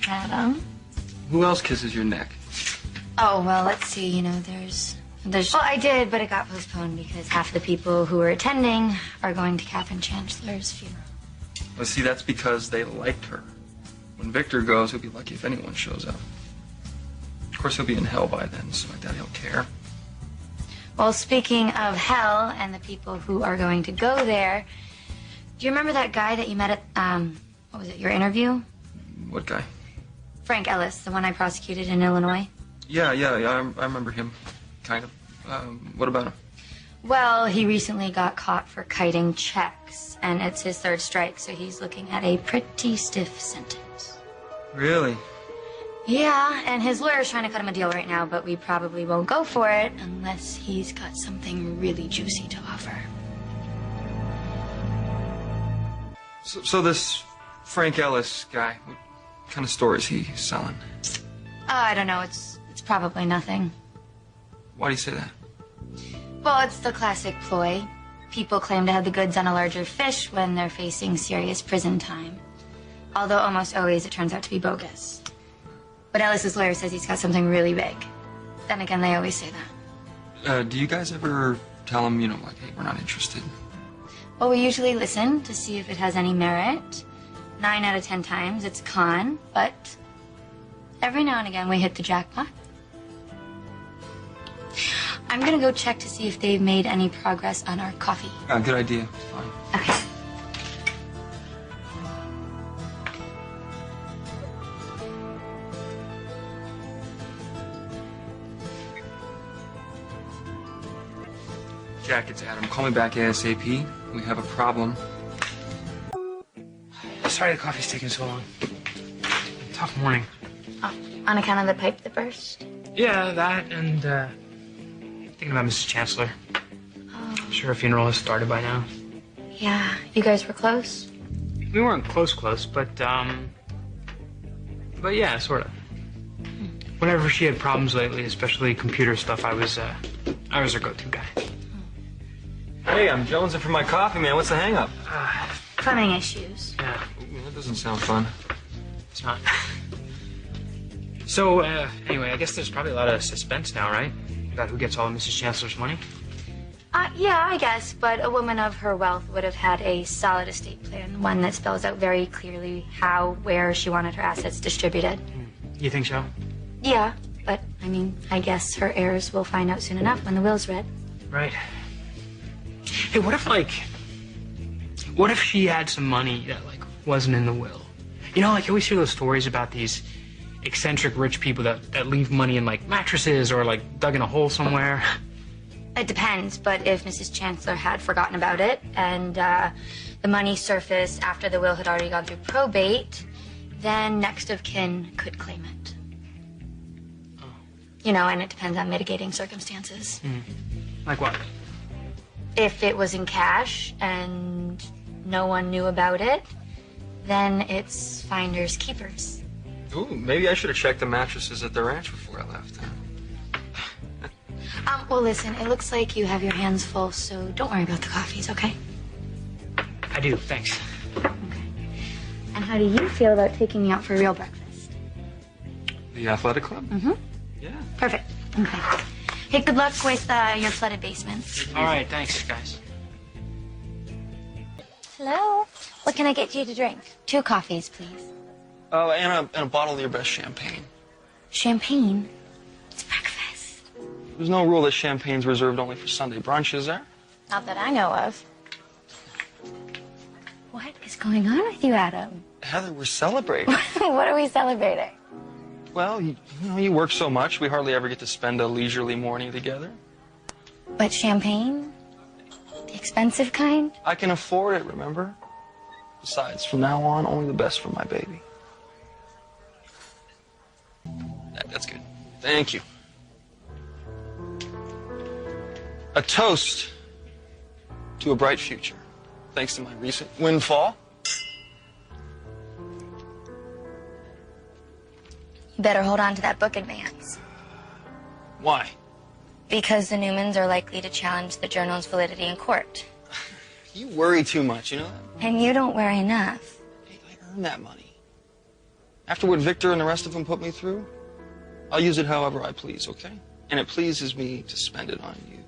Adam. Who else kisses your neck? Oh, well, let's see. You know, there's... Well, I did, but it got postponed because half the people who were attending are going to Catherine Chancellor's funeral. Well, see, that's because they liked her. When Victor goes, he'll be lucky if anyone shows up. Of course, he'll be in hell by then, so I doubt he'll care. Well, speaking of hell and the people who are going to go there, do you remember that guy that you met at, what was it, your interview? What guy? Frank Ellis, the one I prosecuted in Illinois. Yeah, I remember him, kind of. What about him? Well, he recently got caught for kiting checks, and it's his third strike, so he's looking at a pretty stiff sentence. Really? Yeah, and his lawyer's trying to cut him a deal right now, but we probably won't go for it unless he's got something really juicy to offer. So this Frank Ellis guy, what kind of store is he selling? I don't know. It's probably nothing. Why do you say that? Well, it's the classic ploy. People claim to have the goods on a larger fish when they're facing serious prison time. Although almost always it turns out to be bogus. But Ellis's lawyer says he's got something really big. Then again, they always say that. Do you guys ever tell him, you know, like, hey, we're not interested? Well, we usually listen to see if it has any merit. 9 out of 10 times it's a con, but every now and again we hit the jackpot. I'm gonna go check to see if they've made any progress on our coffee. Good idea. Fine. Okay. Jack, it's Adam. Call me back ASAP. We have a problem. Sorry the coffee's taking so long. Tough morning. Oh, on account of the pipe that burst? Yeah, that and, thinking about Mrs. Chancellor. Oh. I'm sure her funeral has started by now. Yeah, you guys were close? We weren't close, but yeah, sort of. Whenever she had problems lately, especially computer stuff, I was her go-to guy. Hey, I'm jonesing for my coffee, man. What's the hang-up? Plumbing issues. Yeah. Ooh, that doesn't sound fun. It's not. So, anyway, I guess there's probably a lot of suspense now, right? About who gets all of Mrs. Chancellor's money? Yeah, I guess, but a woman of her wealth would have had a solid estate plan, one that spells out very clearly how, where she wanted her assets distributed. You think so? Yeah, but, I mean, I guess her heirs will find out soon enough when the will's read. Right. Hey, what if she had some money that, like, wasn't in the will? You know, like, you always hear those stories about these eccentric rich people that leave money in, like, mattresses or, like, dug in a hole somewhere. It depends, but if Mrs. Chancellor had forgotten about it and the money surfaced after the will had already gone through probate, then next of kin could claim it. Oh. You know, and it depends on mitigating circumstances. Like what? If it was in cash and no one knew about it, then it's finders keepers. Ooh, maybe I should have checked the mattresses at the ranch before I left. Well, listen, it looks like you have your hands full, so don't worry about the coffees, okay? I do, thanks. Okay. And how do you feel about taking me out for a real breakfast? The athletic club? Mm-hmm. Yeah. Perfect. Okay. Hey, good luck with your flooded basement. All right, thanks, guys. Hello? What can I get you to drink? 2 coffees, please. Oh, and a bottle of your best champagne. Champagne? It's breakfast. There's no rule that champagne's reserved only for Sunday brunch, is there? Not that I know of. What is going on with you, Adam? Heather, we're celebrating. What are we celebrating? Well, you work so much, we hardly ever get to spend a leisurely morning together. But champagne? The expensive kind? I can afford it, remember? Besides, from now on, only the best for my baby. That's good. Thank you. A toast to a bright future, thanks to my recent windfall. You better hold on to that book advance. Why? Because the Newmans are likely to challenge the journal's validity in court. You worry too much, you know that? And you don't worry enough. Hey, I earned that money. After what Victor and the rest of them put me through, I'll use it however I please, okay? And it pleases me to spend it on you.